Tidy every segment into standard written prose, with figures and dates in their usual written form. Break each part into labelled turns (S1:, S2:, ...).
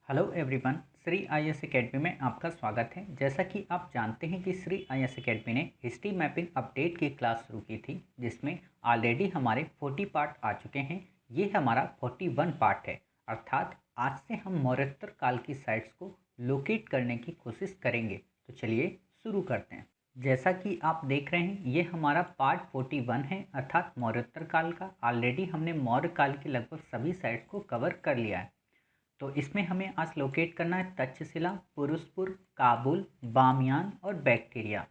S1: Hello everyone, Shri IAS academy में आपका स्वागत है। जैसा कि आप जानते हैं कि श्री आईएएस एकेडमी ने हिस्ट्री मैपिंग अपडेट की क्लास शुरू की थी, जिसमें ऑलरेडी हमारे 40 पार्ट आ चुके हैं। ये हमारा 41 पार्ट है, अर्थात आज से हम मौर्योत्तर काल की साइट्स को लोकेट करने की कोशिश करेंगे। तो चलिए शुरू करते हैं। जैसा कि आप देख रहे हैं, ये हमारा पार्ट 41 है, अर्थात मौर्योत्तर काल का। ऑलरेडी हमने मौर्य काल की लगभग सभी साइट्स को कवर कर लिया है। तो इसमें हमें आज लोकेट करना है तक्षशिला, पुरुषपुर, काबुल, बामियान और बैक्टीरिया।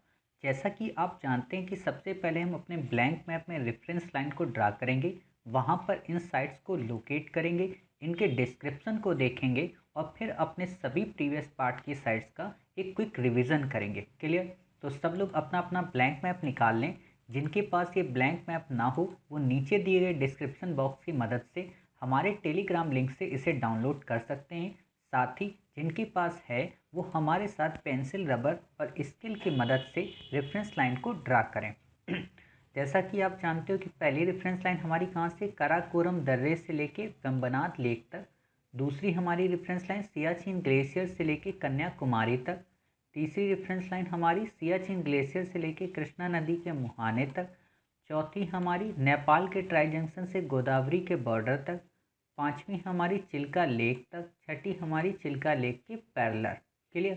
S1: जैसा कि आप जानते हैं कि सबसे पहले हम अपने ब्लैंक मैप में रेफरेंस लाइन को ड्रा करेंगे, वहाँ पर इन साइट्स को लोकेट करेंगे, इनके डिस्क्रिप्शन को देखेंगे और फिर अपने सभी प्रीवियस पार्ट की साइट्स का एक क्विक रिवीजन करेंगे। क्लियर? तो सब लोग अपना अपना ब्लैंक मैप निकाल लें। जिनके पास ये ब्लैंक मैप ना हो, वो नीचे दिए गए डिस्क्रिप्शन बॉक्स की मदद से हमारे टेलीग्राम लिंक से इसे डाउनलोड कर सकते हैं। साथ ही जिनके पास है, वो हमारे साथ पेंसिल, रबर और स्केल की मदद से रेफरेंस लाइन को ड्रा करें। जैसा कि आप जानते हो कि पहली रेफरेंस लाइन हमारी कहाँ से, कराकोरम दर्रे से लेके वेम्बनाथ लेक तक। दूसरी हमारी रेफरेंस लाइन सियाचिन ग्लेशियर से लेके कन्याकुमारी तक। तीसरी रेफरेंस लाइन हमारी सियाचिन ग्लेशियर से लेके कृष्णा नदी के मुहाने तक। चौथी हमारी नेपाल के ट्राई जंक्शन से गोदावरी के बॉर्डर तक। पांचवी हमारी चिल्का लेक तक। छठी हमारी चिल्का लेक के पैरेलल। क्लियर?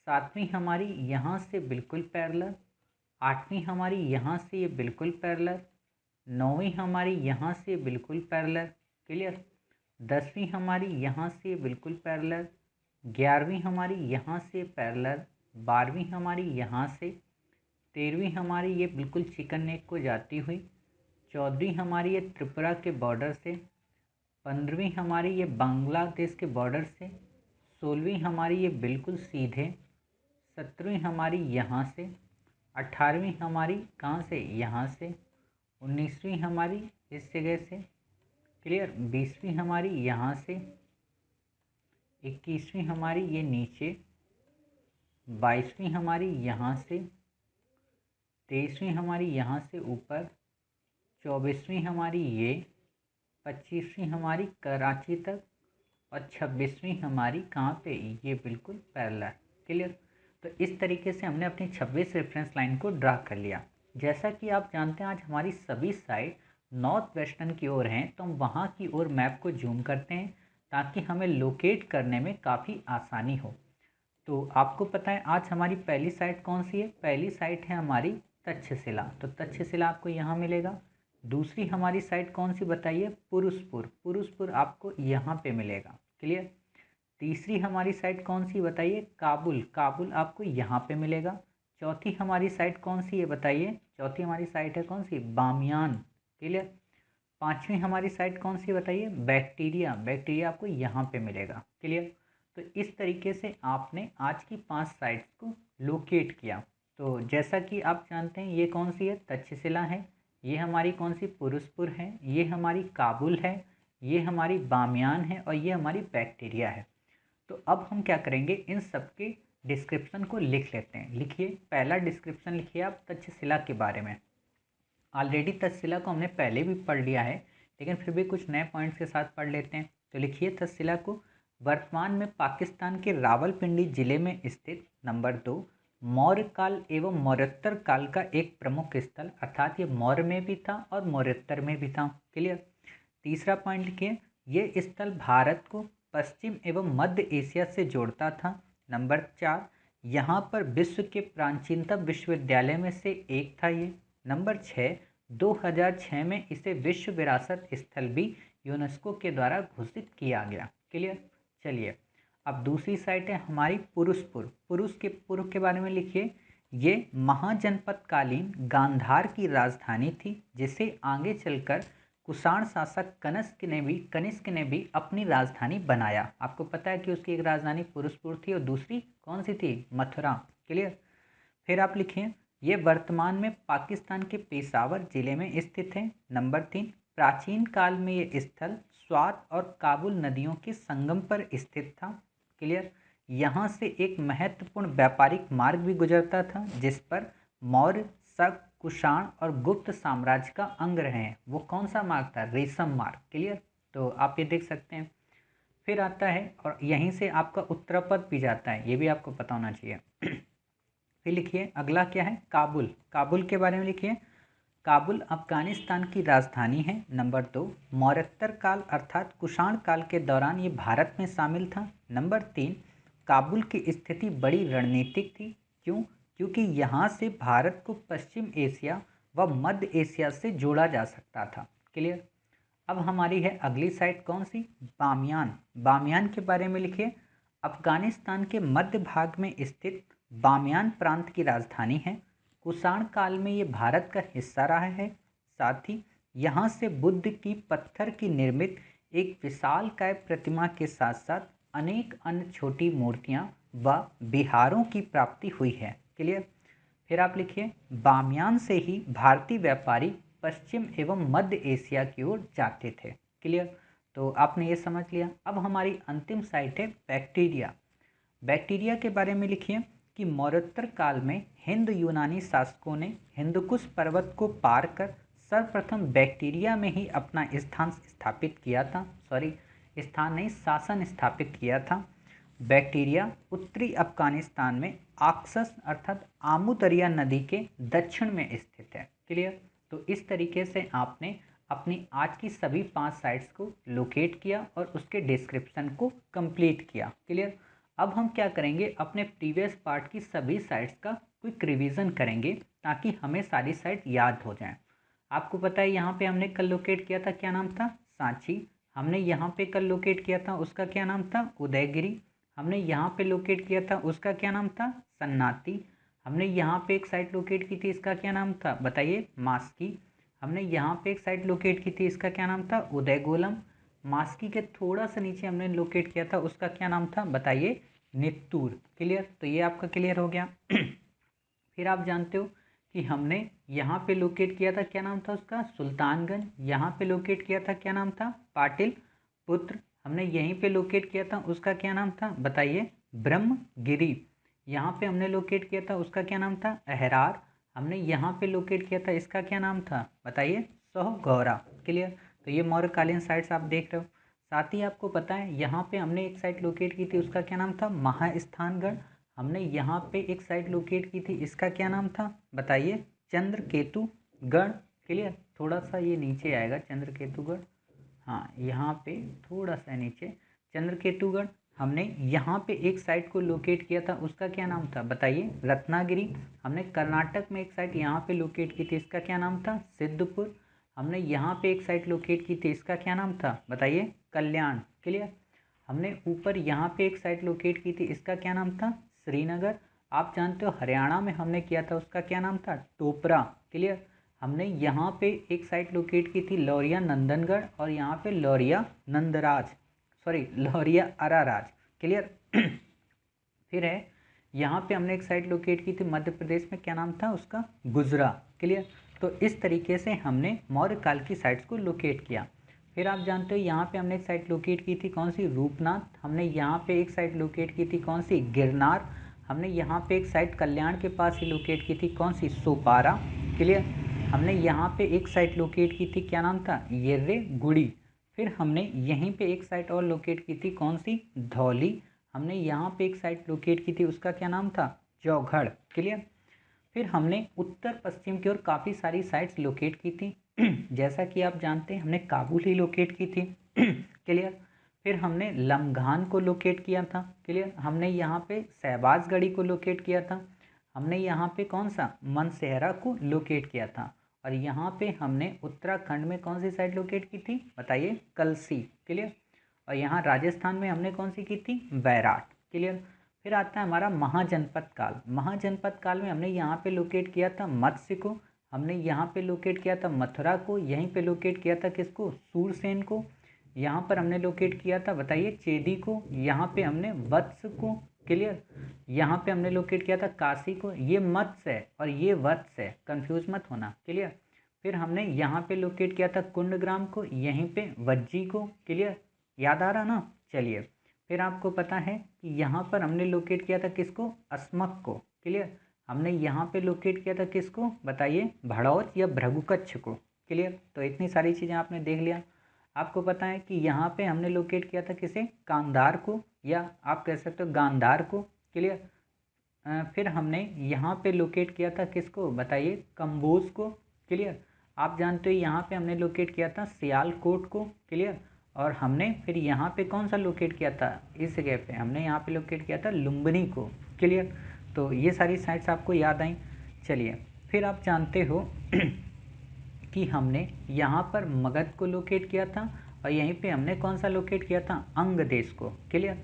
S1: सातवीं हमारी यहाँ से बिल्कुल पैरेलल। आठवीं हमारी यहाँ से ये बिल्कुल पैरेलल। नौवीं हमारी यहाँ से बिल्कुल पैरेलल। क्लियर? 10वीं हमारी यहाँ से बिल्कुल पैरेलल। 11वीं हमारी यहाँ से पैरेलल। 12वीं हमारी यहाँ से। 13वीं हमारी ये बिल्कुल चिकन नेक को जाती हुई। 14वीं हमारी ये त्रिपुरा के बॉर्डर से। 15वीं हमारी ये बांग्लादेश के बॉर्डर से। 16वीं हमारी ये बिल्कुल सीधे। 17वीं हमारी यहाँ से। 18वीं हमारी कहाँ से, यहाँ से। 19वीं हमारी इस जगह से। क्लियर? 20वीं हमारी यहाँ से। 21वीं हमारी ये नीचे। 22वीं हमारी यहाँ से। 23वीं हमारी यहाँ से ऊपर। 24वीं हमारी ये। 25वीं हमारी कराची तक। और 26वीं हमारी कहाँ पे, ये बिल्कुल पैरेलल। क्लियर? तो इस तरीके से हमने अपनी 26 रेफरेंस लाइन को ड्रा कर लिया। जैसा कि आप जानते हैं, आज हमारी सभी साइड नॉर्थ वेस्टर्न की ओर हैं, तो हम वहाँ की ओर मैप को जूम करते हैं ताकि हमें लोकेट करने में काफ़ी आसानी हो। तो आपको पता है आज हमारी पहली साइट कौन सी है? पहली साइट है हमारी तक्षशिला। तो तक्षशिला आपको यहाँ मिलेगा। दूसरी हमारी साइट कौन सी बताइए? पुरुषपुर। पुरुषपुर आपको यहाँ पे मिलेगा। क्लियर? तीसरी हमारी साइट कौन सी बताइए? काबुल। काबुल आपको यहाँ पे मिलेगा। चौथी हमारी साइट कौन सी है बताइए? चौथी हमारी साइट है कौन सी? बामियान। क्लियर? पांचवी हमारी साइट कौन सी बताइए? बैक्टीरिया। बैक्टीरिया आपको यहाँ पे मिलेगा। क्लियर? तो इस तरीके से आपने आज की 5 साइट्स को लोकेट किया। तो जैसा कि आप जानते हैं, ये कौन सी है? तक्षशिला है। ये हमारी कौन सी? पुरुषपुर है। ये हमारी काबुल है। ये हमारी बामियान है और ये हमारी बैक्टीरिया है। तो अब हम क्या करेंगे, इन सब के डिस्क्रिप्शन को लिख लेते हैं। लिखिए, पहला डिस्क्रिप्शन लिखिए आप तक्षशिला के बारे में। ऑलरेडी तक्षशिला को हमने पहले भी पढ़ लिया है, लेकिन फिर भी कुछ नए पॉइंट्स के साथ पढ़ लेते हैं। तो लिखिए तक्षशिला को, वर्तमान में पाकिस्तान के रावलपिंडी जिले में स्थित नंबर 2 मौर्य काल एवं मौर्योत्तर काल का एक प्रमुख स्थल, अर्थात ये मौर्य में भी था और मौर्योत्तर में भी था। क्लियर? तीसरा पॉइंट लिखिए, ये स्थल भारत को पश्चिम एवं मध्य एशिया से जोड़ता था। नंबर 4, यहाँ पर विश्व के प्राचीनतम विश्वविद्यालय में से एक था ये। नंबर 6, 2006 में इसे विश्व विरासत स्थल भी यूनेस्को के द्वारा घोषित किया गया। क्लियर? चलिए, अब दूसरी साइट है हमारी पुरुषपुर। पुरुष के बारे में लिखिए, ये महाजनपदकालीन गांधार की राजधानी थी, जिसे आगे चलकर कुषाण शासक कनिष्क ने भी अपनी राजधानी बनाया। आपको पता है कि उसकी एक राजधानी पुरुषपुर थी और दूसरी कौन सी थी? मथुरा। क्लियर? फिर आप लिखिए, ये वर्तमान में पाकिस्तान के पेशावर जिले में स्थित है। नंबर 3, प्राचीन काल में ये स्थल स्वात और काबुल नदियों के संगम पर स्थित था। क्लियर? यहाँ से एक महत्वपूर्ण व्यापारिक मार्ग भी गुजरता था, जिस पर मौर्य, शक, कुषाण और गुप्त साम्राज्य का अंग रहे हैं। वो कौन सा मार्ग था? रेशम मार्ग। क्लियर? तो आप ये देख सकते हैं। फिर आता है और यहीं से आपका उत्तरापद भी जाता है, ये भी आपको पता होना चाहिए। फिर लिखिए अगला क्या है, काबुल। काबुल के बारे में लिखिए, काबुल अफगानिस्तान की राजधानी है। नंबर 2, मौर्योत्तर काल अर्थात कुषाण काल के दौरान ये भारत में शामिल था। नंबर 3, काबुल की स्थिति बड़ी रणनीतिक थी। क्यों? क्योंकि यहाँ से भारत को पश्चिम एशिया व मध्य एशिया से जोड़ा जा सकता था। क्लियर। अब हमारी है अगली साइट कौन सी, बामियान। बामियान के बारे में लिखिए, अफगानिस्तान के मध्य भाग में स्थित बामियान प्रांत की राजधानी है। कुषाण काल में ये भारत का हिस्सा रहा है। साथ ही यहाँ से बुद्ध की पत्थर की निर्मित एक विशालकाय प्रतिमा के साथ साथ अनेक अन्य छोटी मूर्तियाँ व विहारों की प्राप्ति हुई है। क्लियर। फिर आप लिखिए, बामियान से ही भारतीय व्यापारी पश्चिम एवं मध्य एशिया की ओर जाते थे। क्लियर। तो आपने ये समझ लिया। अब हमारी अंतिम साइट है बैक्टीरिया। बैक्टीरिया के बारे में लिखिए कि मौर्योत्तर काल में हिंद यूनानी शासकों ने हिंदकुश पर्वत को पार कर सर्वप्रथम बैक्टीरिया में ही अपना स्थान स्थापित किया था। स्थान नहीं, शासन स्थापित किया था। बैक्टीरिया उत्तरी अफगानिस्तान में आक्सस अर्थात आमू दरिया नदी के दक्षिण में स्थित है। क्लियर। तो इस तरीके से आपने अपनी आज की सभी 5 साइट्स को लोकेट किया और उसके डिस्क्रिप्शन को कंप्लीट किया। क्लियर। अब हम क्या करेंगे, अपने प्रीवियस पार्ट की सभी साइट्स का क्विक रिवीजन करेंगे ताकि हमें सारी साइट याद हो जाएं। आपको पता है यहाँ पे हमने कल लोकेट किया था, क्या नाम था, सांची। हमने यहाँ पे कल लोकेट किया था, उसका क्या नाम था, उदयगिरी। हमने यहाँ पे लोकेट किया था, उसका क्या नाम था, सन्नाती। हमने यहाँ पे एक साइट लोकेट की थी, इसका क्या नाम था बताइए, मास्की। हमने यहाँ पे एक साइट लोकेट की थी, इसका क्या नाम था, उदयगोलम। मास्की के थोड़ा सा नीचे हमने लोकेट किया था, उसका क्या नाम था बताइए, नित्तूर। क्लियर। तो ये आपका क्लियर हो गया। फिर आप जानते हो कि हमने यहाँ पे लोकेट किया था, क्या नाम था उसका, सुल्तानगंज। यहाँ पे लोकेट किया था, क्या नाम था, पाटिल पुत्र। हमने यहीं पे लोकेट किया था, उसका क्या नाम था बताइए, ब्रह्मगिरी। यहाँ पे हमने लोकेट किया था, उसका क्या नाम था, अहरार। हमने यहाँ पे लोकेट किया था, इसका क्या नाम था बताइए, सोहगौरा। क्लियर। तो ये मौर्यकालीन साइट्स आप देख रहे हो। साथ ही आपको पता है यहाँ पे हमने एक साइट लोकेट की थी, उसका क्या नाम था, महास्थानगढ़। हमने यहाँ पे एक साइट लोकेट की थी, इसका क्या नाम था बताइए, चंद्रकेतुगढ़। क्लियर। थोड़ा सा ये नीचे आएगा चंद्रकेतुगढ़, हाँ यहाँ पे थोड़ा सा नीचे चंद्रकेतुगढ़। हमने यहाँ पे एक साइट को लोकेट किया था, उसका क्या नाम था बताइए, रत्नागिरी। हमने कर्नाटक में एक साइट यहाँ पे लोकेट की थी, इसका क्या नाम था, सिद्धपुर। हमने यहाँ पे एक साइट लोकेट की थी, इसका क्या नाम था बताइए, कल्याण। क्लियर। हमने ऊपर यहाँ पे एक साइट लोकेट की थी, इसका क्या नाम था, श्रीनगर। आप जानते हो हरियाणा में हमने किया था, उसका क्या नाम था, टोपरा। क्लियर। हमने यहाँ पे एक साइट लोकेट की थी, लौरिया नंदनगढ़, और यहाँ पे लौरिया नंदराज, लौरिया अराराज। क्लियर। फिर है यहाँ पे हमने एक साइट लोकेट की थी मध्य प्रदेश में, क्या नाम था उसका, गुजरा। क्लियर। तो इस तरीके से हमने मौर्य काल की साइट्स को लोकेट किया। फिर आप जानते हो यहाँ पे हमने एक साइट लोकेट की थी, कौन सी, रूपनाथ। हमने यहाँ पे एक साइट लोकेट की थी, कौन सी, गिरनार। हमने यहाँ पे एक साइट कल्याण के पास ही लोकेट की थी, कौन सी, सोपारा। क्लियर। हमने यहाँ पे एक साइट लोकेट की थी, क्या नाम था, येर्रे गुड़ी। फिर हमने यहीं पे एक साइट और लोकेट की थी, कौन सी, धौली। हमने यहाँ पे एक साइट लोकेट की थी, उसका क्या नाम था, चौघड़। क्लियर। फिर हमने उत्तर पश्चिम की ओर काफ़ी सारी साइट्स लोकेट की थी। जैसा कि आप जानते हैं हमने काबुल ही लोकेट की थी। क्लियर। फिर हमने लमघान को लोकेट किया था। क्लियर। हमने यहाँ पे शहबाजगढ़ी को लोकेट किया था। हमने यहाँ पे कौन सा, मनसेहरा को लोकेट किया था। और यहाँ पे हमने उत्तराखंड में कौन सी साइट लोकेट की थी बताइए, कलसी। क्लियर। और यहाँ राजस्थान में हमने कौन सी की थी, बैराट। क्लियर। फिर आता है हमारा महाजनपद काल। महाजनपद काल में हमने यहाँ पे लोकेट किया था मत्स्य को। हमने यहाँ पे लोकेट किया था मथुरा को। यहीं पे लोकेट किया था किसको, सूरसेन को। यहाँ पर हमने लोकेट किया था बताइए, चेदी को। यहाँ पे हमने वत्स को। क्लियर। यहाँ पे हमने लोकेट किया था काशी को। ये मत्स्य है और ये वत्स है, कंफ्यूज मत होना। क्लियर। फिर हमने यहाँ पे लोकेट किया था कुंडग्राम को, यहीं पे वज्जी को। क्लियर। याद आ रहा ना। चलिए, फिर आपको पता है कि यहाँ पर हमने लोकेट किया था किसको, अस्मक को। क्लियर। हमने यहाँ पे लोकेट किया था किसको बताइए, भड़ौत या भृगुकच्छ को। क्लियर। तो इतनी सारी चीज़ें आपने देख लिया। आपको पता है कि यहाँ पे हमने लोकेट किया था किसे, कांधार को, या आप कह सकते हो गांधार को। क्लियर। फिर हमने यहाँ पे लोकेट किया था किसको बताइए, कंबोज को। क्लियर। आप जानते हो यहाँ पे हमने लोकेट किया था सियालकोट को। क्लियर। और हमने फिर यहाँ पे कौन सा लोकेट किया था, इस जगह पे हमने यहाँ पे लोकेट किया था लुम्बिनी को। क्लियर। तो ये सारी साइट्स आपको याद आई। चलिए, फिर आप जानते हो कि हमने यहाँ पर मगध को लोकेट किया था और यहीं पे हमने कौन सा लोकेट किया था, अंग देश को। क्लियर।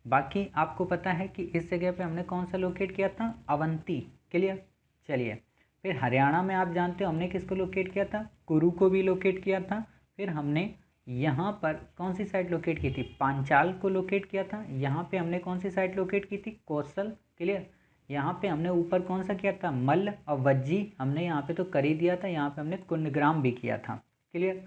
S1: बाकी आपको पता है कि इस जगह पे हमने कौन सा लोकेट किया था, अवंती। क्लियर। चलिए, फिर हरियाणा में आप जानते हो हमने किसको लोकेट किया था, कुरु को भी लोकेट किया था। फिर हमने यहाँ पर कौन सी साइट लोकेट की थी, पांचाल को लोकेट किया था। यहाँ पे हमने कौन सी साइट लोकेट की थी, कौशल। क्लियर। यहाँ पे हमने ऊपर कौन सा किया था, मल्ल और वज्जी हमने यहाँ पे तो कर ही दिया था, यहाँ पे हमने कुंडग्राम भी किया था। क्लियर।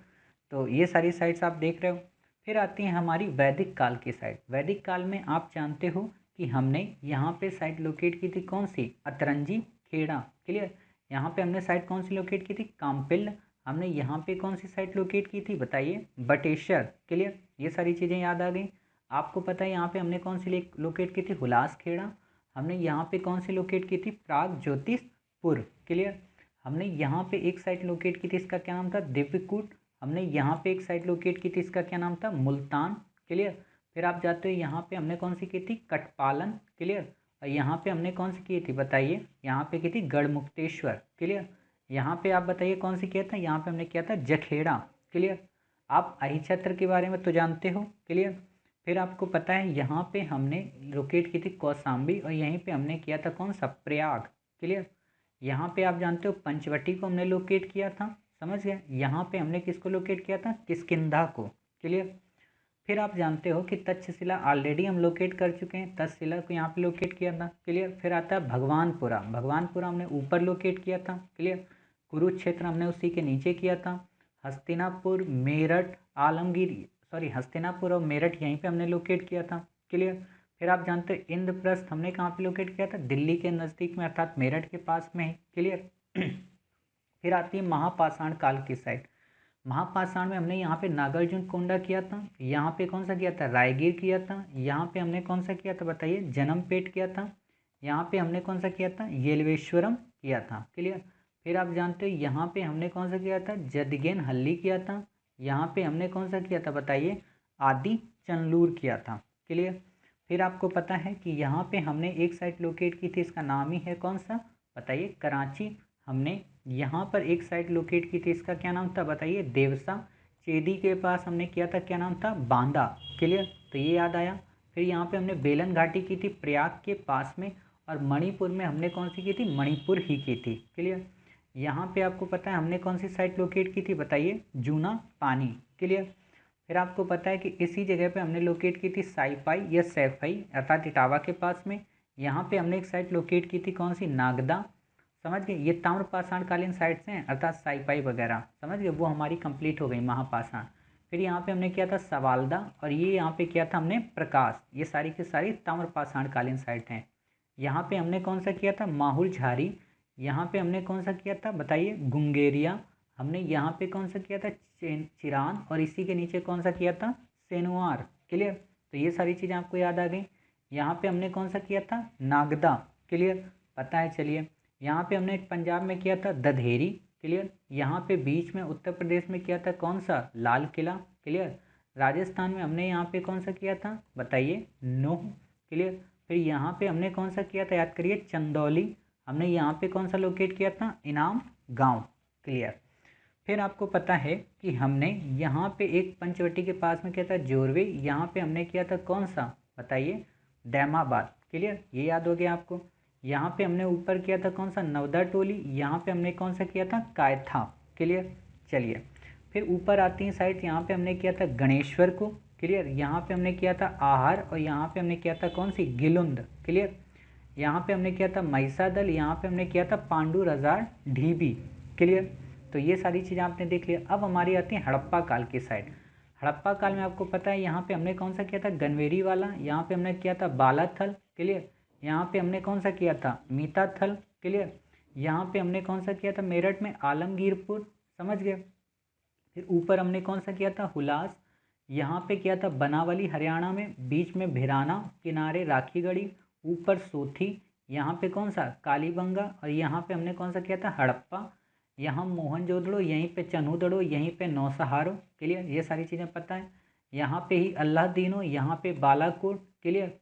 S1: तो ये सारी साइट्स आप देख रहे हो। फिर आती है हमारी वैदिक काल की साइट। वैदिक काल में आप जानते हो कि हमने यहाँ पे साइट लोकेट की थी कौन सी, अतरंजी खेड़ा। क्लियर। यहाँ पे हमने साइट कौन सी लोकेट की थी, काम्पिल। हमने यहाँ पे कौन सी साइट लोकेट की थी बताइए, बटेश्वर। क्लियर। ये सारी चीज़ें याद आ गई। आपको पता है यहाँ पे हमने कौन सी लोकेट की थी, हुलास खेड़ा। हमने यहाँ पे कौन सी लोकेट की थी, प्राग ज्योतिषपुर। क्लियर। हमने यहाँ पे एक साइट लोकेट की थी, इसका क्या नाम था, दिव्यकूट। हमने यहाँ पे एक साइट लोकेट की थी, इसका क्या नाम था, मुल्तान। क्लियर। फिर आप जाते हो यहाँ पे हमने कौन सी की थी, कटपालन। क्लियर। और यहाँ पे हमने कौन सी की थी बताइए, यहाँ पे की थी गढ़मुक्तेश्वर। क्लियर। यहाँ पे आप बताइए कौन सी किया था, यहाँ पे हमने किया था जखेड़ा। क्लियर। आप अहिछत्र के बारे में तो जानते हो। क्लियर। फिर आपको पता है यहाँ पे हमने लोकेट की थी कौशाम्बी और यहीं पे हमने किया था कौन सा, प्रयाग। क्लियर। यहाँ पे आप जानते हो पंचवटी को हमने लोकेट किया था, समझ गए। यहाँ पे हमने किसको लोकेट किया था, किष्किंधा को। क्लियर। फिर आप जानते हो कि तक्षशिला ऑलरेडी हम लोकेट कर चुके हैं, तक्षशिला को यहाँ पे लोकेट किया था। क्लियर। फिर आता है भगवानपुरा। भगवानपुरा हमने ऊपर लोकेट किया था। क्लियर। कुरुक्षेत्र हमने उसी के नीचे किया था। हस्तिनापुर, मेरठ, आलमगीर, सॉरी हस्तिनापुर और मेरठ यहीं पे हमने लोकेट किया था। क्लियर। फिर आप जानते हो इंद्रप्रस्थ हमने कहाँ पे लोकेट किया था, दिल्ली के नज़दीक में अर्थात मेरठ के पास में है। क्लियर। फिर आती है महापाषाण काल की साइड। महापाषाण में हमने यहाँ पे नागार्जुन कोंडा किया था, यहाँ पे कौन सा किया था, रायगीर किया था। यहाँ पे हमने कौन सा किया था बताइए, जनमपेट किया था। यहाँ पे हमने कौन सा किया था, येलवेश्वरम किया था। क्लियर। फिर आप जानते हो यहाँ पे हमने कौन सा किया था, जदगेन हल्ली किया था। यहाँ पे हमने कौन सा किया था बताइए, आदि चंदलूर किया था। क्लियर। फिर आपको पता है कि यहाँ पे हमने एक साइट लोकेट की थी, इसका नाम ही है कौन सा बताइए, कराची। हमने यहाँ पर एक साइट लोकेट की थी, इसका क्या नाम था बताइए, देवसा। चेदी के पास हमने किया था, क्या नाम था, बांदा। क्लियर। तो ये याद आया। फिर यहाँ पे हमने बेलन घाटी की थी प्रयाग के पास में, और मणिपुर में हमने कौन सी की थी, मणिपुर ही की थी। क्लियर। यहाँ पे आपको पता है हमने कौन सी साइट लोकेट की थी बताइए, जूना पानी। क्लियर। फिर आपको पता है कि इसी जगह पे हमने लोकेट की थी साइपाई या सैफई अर्थात इटावा के पास में। यहाँ पे हमने एक साइट लोकेट की थी कौन सी, नागदा। समझ गए। ये ताम्रपाषाण कालीन साइट्स हैं अर्थात साइपाई वगैरह, समझ गए। वो हमारी कंप्लीट हो गई महापाषाण। फिर यहाँ पे हमने किया था सवालदा और ये यहाँ पे किया था हमने प्रकाश। ये सारी की सारी ताम्रपाषाण कालीन साइट हैं। यहाँ पे हमने कौन सा किया था, माहुल झारी। यहाँ पे हमने कौन सा किया था बताइए, गुंगेरिया। हमने यहाँ पे कौन सा किया था, चिरान। और इसी के नीचे कौन सा किया था, सेनुआर। क्लियर। तो ये सारी चीज़ें आपको याद आ गई। यहाँ पे हमने कौन सा किया था, नागदा। क्लियर। पता है। चलिए, यहाँ पे हमने पंजाब में किया था दधेरी। क्लियर। यहाँ पे बीच में उत्तर प्रदेश में किया था कौन सा, लाल किला। क्लियर। राजस्थान में हमने यहाँ पे कौन सा किया था बताइए, नूह। क्लियर। फिर यहाँ पे हमने कौन सा किया था, याद करिए, चंदौली। हमने यहाँ पे कौन सा लोकेट किया था, इनाम गांव। क्लियर। फिर आपको पता है कि हमने यहाँ पे एक पंचवटी के पास में किया था जोरवे। यहाँ पे हमने किया था कौन सा बताइए, दैमाबाद। क्लियर। ये याद हो गया आपको। यहाँ पे हमने ऊपर किया था कौन सा, नवदा टोली। यहाँ पे हमने कौन सा किया था, कायथा। क्लियर। चलिए, फिर ऊपर आती है साइड, यहाँ पे हमने किया था गणेश्वर को। क्लियर। यहाँ पे हमने किया था आहार और यहाँ पे हमने किया था कौन सी, गिलुंद। क्लियर। यहाँ पे हमने किया था महिसादल। यहाँ पे हमने किया था पांडु रजार ढीबी। क्लियर। तो ये सारी चीज़ें आपने देख लिया। अब हमारी आती है हड़प्पा काल की साइड। हड़प्पा काल में आपको पता है यहाँ पे हमने कौन सा किया था, गनवेरी वाला। यहाँ पे हमने किया था बालाथल। क्लियर। यहाँ पे हमने कौन सा किया था, मीताथल। क्लियर। यहाँ पे हमने कौन सा किया था, मेरठ में आलमगीरपुर। समझ गए। फिर ऊपर हमने कौन सा किया था, हुलास, यहाँ पे किया था बनावली हरियाणा में, बीच में भिराना, किनारे राखीगढ़ी, ऊपर सोथी, यहाँ पे कौन सा कालीबंगा, और यहाँ पे हमने कौन सा किया था हड़प्पा, यहाँ मोहनजोदड़ो, यहीं पे चन्हूदड़ो, यहीं पे नौसहारो। क्लियर, ये सारी चीज़ें पता है। यहाँ पे ही अल्लादीनो, यहाँ पे बालाकोट। क्लियर,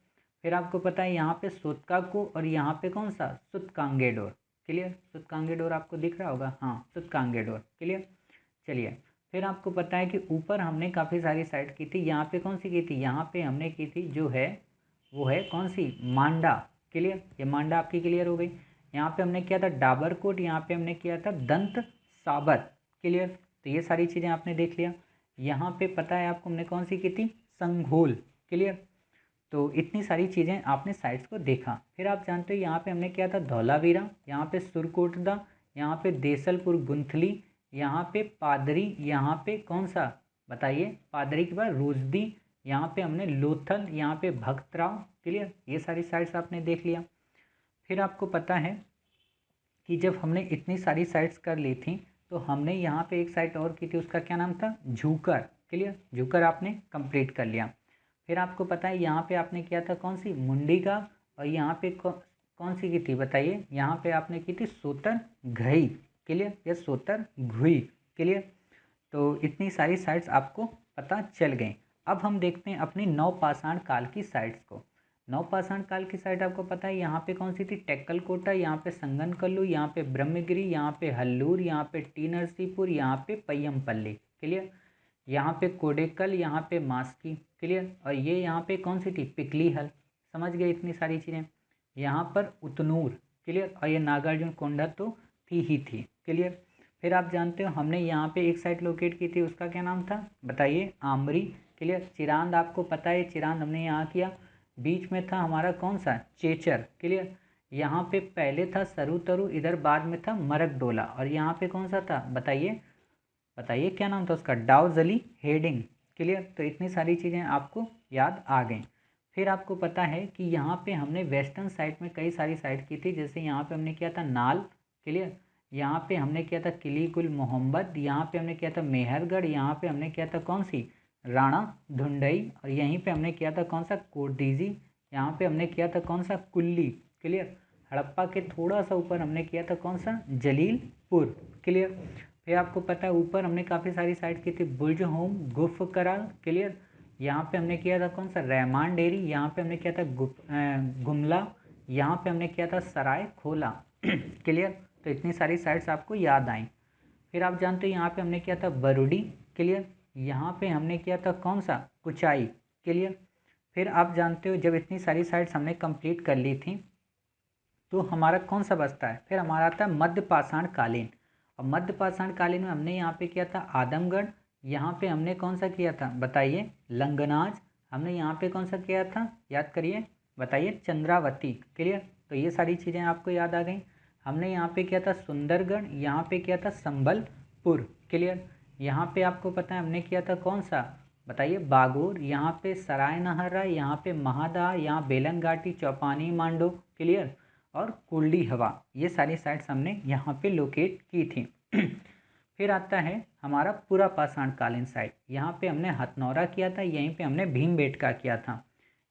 S1: फिर आपको पता है यहाँ पे सुतकाको, और यहाँ पे कौन सा सुतकांगेडोर। क्लियर, सुतकांगेडोर आपको दिख रहा होगा, हाँ सुतकांगेडोर। क्लियर, चलिए फिर आपको पता है कि ऊपर हमने काफ़ी सारी साइट की थी। यहाँ पे कौन सी की थी, यहाँ पे हमने की थी जो है वो है कौन सी, मांडा। क्लियर, ये मांडा आपकी क्लियर हो गई। यहाँ पे हमने किया था डाबरकोट, यहाँ पे हमने किया था दंत साबर। क्लियर, तो ये सारी चीज़ें आपने देख लिया। यहाँ पे पता है आपको हमने कौन सी की थी, संघोल। क्लियर, तो इतनी सारी चीज़ें आपने साइट्स को देखा। फिर आप जानते हो यहाँ पे हमने किया था धौलावीरा, यहाँ पे सुरकोटदा, यहाँ पे देसलपुर गुंथली, यहाँ पे पादरी, यहाँ पे कौन सा बताइए, पादरी के बाद रोजदी, यहाँ पे हमने लोथल, यहाँ पे भक्तराव। क्लियर, ये सारी साइट्स आपने देख लिया। फिर आपको पता है कि जब हमने इतनी सारी साइट्स कर ली थी तो हमने यहाँ पे एक साइट और की थी, उसका क्या नाम था, झूकर। क्लियर, झूकर आपने कंप्लीट कर लिया। फिर आपको पता है यहाँ पे आपने किया था कौन सी, मुंडी का, और यहाँ पे कौन सी की थी बताइए, यहाँ पे आपने की थी सोतर घई। क्लियर, या सोतर घुई। क्लियर, तो इतनी सारी साइट्स आपको पता चल गई। अब हम देखते हैं अपनी नवपाषाण काल की साइट्स को। नवपाषाण काल की साइट आपको पता है यहाँ पे कौन सी थी, टेक्कलकोटा, यहाँ पे संगनकल्लू, यहाँ पे ब्रह्मगिरी, यहाँ पे हल्लूर, यहाँ पे टी नरसीपुर, यहाँ पे पय्यमपल्ली। क्लियर, यहाँ पे कोडेकल, यहाँ पे मास्की। क्लियर, और ये यहाँ पे कौन सी थी, पिकली हल। समझ गए इतनी सारी चीज़ें। यहाँ पर उतनूर। क्लियर, और ये नागार्जुन कोंडा तो थी ही थी। क्लियर, फिर आप जानते हो हमने यहाँ पे एक साइट लोकेट की थी, उसका क्या नाम था बताइए, आमरी। क्लियर, चिरांद आपको पता है, चिरांद हमने यहाँ किया। बीच में था हमारा कौन सा, चेचर। क्लियर, यहाँ पे पहले था सरुतरु, इधर बाद में था मरकडोला, और यहाँ पे कौन सा था बताइए, बताइए क्या नाम था उसका, डाउजली हेडिंग। क्लियर, तो इतनी सारी चीज़ें आपको याद आ गई। फिर आपको पता है कि यहाँ पे हमने वेस्टर्न साइड में कई सारी साइड की थी, जैसे यहाँ पे हमने किया था नाल। क्लियर, यहाँ पे हमने किया था किली गुल मोहम्मद, यहाँ पे हमने किया था मेहरगढ़, यहाँ पे हमने किया था कौन सी, राणा धुंडई, और यहीं पे हमने किया था कौन सा, कोडीजी। यहाँ पे हमने किया था कौन सा, कुल्ली। क्लियर, हड़प्पा के थोड़ा सा ऊपर हमने किया था कौन सा, जलीलपुर। क्लियर, फिर आपको पता है ऊपर हमने काफ़ी सारी साइट की थी, बुर्ज होम, गुफ कराल। क्लियर, यहाँ पे हमने किया था कौन सा, रहमान डेरी, यहाँ पे हमने किया था गुमला, यहाँ पे हमने किया था सराय खोला। क्लियर, तो इतनी सारी साइट्स आपको याद आई। फिर आप जानते हो यहाँ पे हमने किया था बरुडी। क्लियर, यहाँ पे हमने किया था कौन सा, कुचाई। क्लियर, फिर आप जानते हो जब इतनी सारी साइट्स हमने कंप्लीट कर ली थी तो हमारा कौन सा बचता है, फिर हमारा आता है मध्य पाषाण कालीन। और मध्य पाषाण कालीन में हमने यहाँ पे किया था आदमगढ़, यहाँ पे हमने कौन सा किया था बताइए, लंगनाज, हमने यहाँ पे कौन सा किया था याद करिए, बताइए चंद्रावती। क्लियर, तो ये सारी चीज़ें आपको याद आ गई। हमने यहाँ पे किया था सुंदरगढ़, यहाँ पे किया था संबलपुर। क्लियर, यहाँ पे आपको पता है हमने किया था कौन सा बताइए, बागोर, यहाँ पे सराय नहरा, यहाँ पे महादा, यहाँ बेलन घाटी, चौपानी मांडो। क्लियर, और कुल्डी हवा, ये सारी साइट्स हमने यहाँ पे लोकेट की थी। फिर आता है हमारा पूरा पाषाण कालीन साइट। यहाँ पे हमने हथनौरा किया था, यहीं पे हमने भीमबेटका किया था,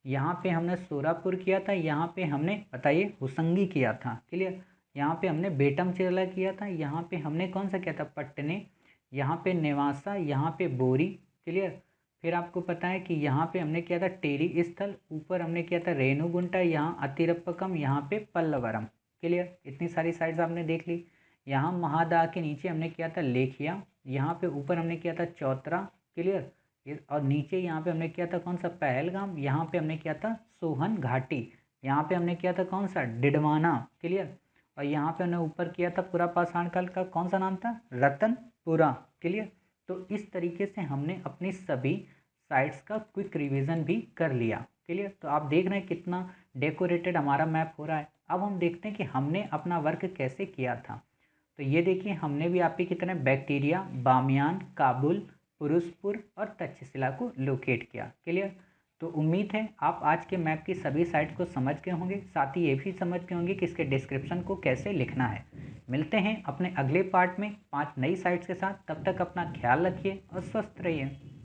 S1: यहाँ पे हमने सोरापुर किया था, यहाँ पे हमने बताइए हुसंगी किया था। क्लियर, यहाँ पे हमने बेटम चिरला किया था, यहाँ पे हमने कौन सा किया था, पट्टने, यहाँ पे नेवासा, यहाँ पे बोरी। क्लियर, फिर आपको पता है कि यहाँ पे हमने किया था टेरी स्थल, ऊपर हमने किया था रेणुगुंटा, यहाँ अतिरप्पकम, यहाँ पे पल्लवरम। क्लियर, इतनी सारी साइड्स आपने देख ली। यहाँ महादा के नीचे हमने किया था लेखिया, यहाँ पे ऊपर हमने किया था चौतरा। क्लियर, और नीचे यहाँ पे हमने किया था कौन सा, पहलगाम, यहाँ पे हमने किया था सोहन घाटी, यहाँ पे हमने किया था कौन सा, डिडवाना। क्लियर, और यहाँ पे हमने ऊपर किया था पूरा पाषाण काल का कौन सा नाम था, रतनपुरा। क्लियर, तो इस तरीके से हमने अपनी सभी साइट्स का क्विक रिवीजन भी कर लिया। क्लियर, तो आप देख रहे हैं कितना डेकोरेटेड हमारा मैप हो रहा है। अब हम देखते हैं कि हमने अपना वर्क कैसे किया था। तो ये देखिए हमने भी आप ही की तरह बैक्टीरिया, बामियान, काबुल, पुरुषपुर और तक्षशिला को लोकेट किया। क्लियर, तो उम्मीद है आप आज के मैप की सभी साइट्स को समझ गए होंगे, साथ ही ये भी समझ गए होंगे कि इसके डिस्क्रिप्शन को कैसे लिखना है। मिलते हैं अपने अगले पार्ट में 5 नई साइट्स के साथ। तब तक अपना ख्याल रखिए और स्वस्थ रहिए।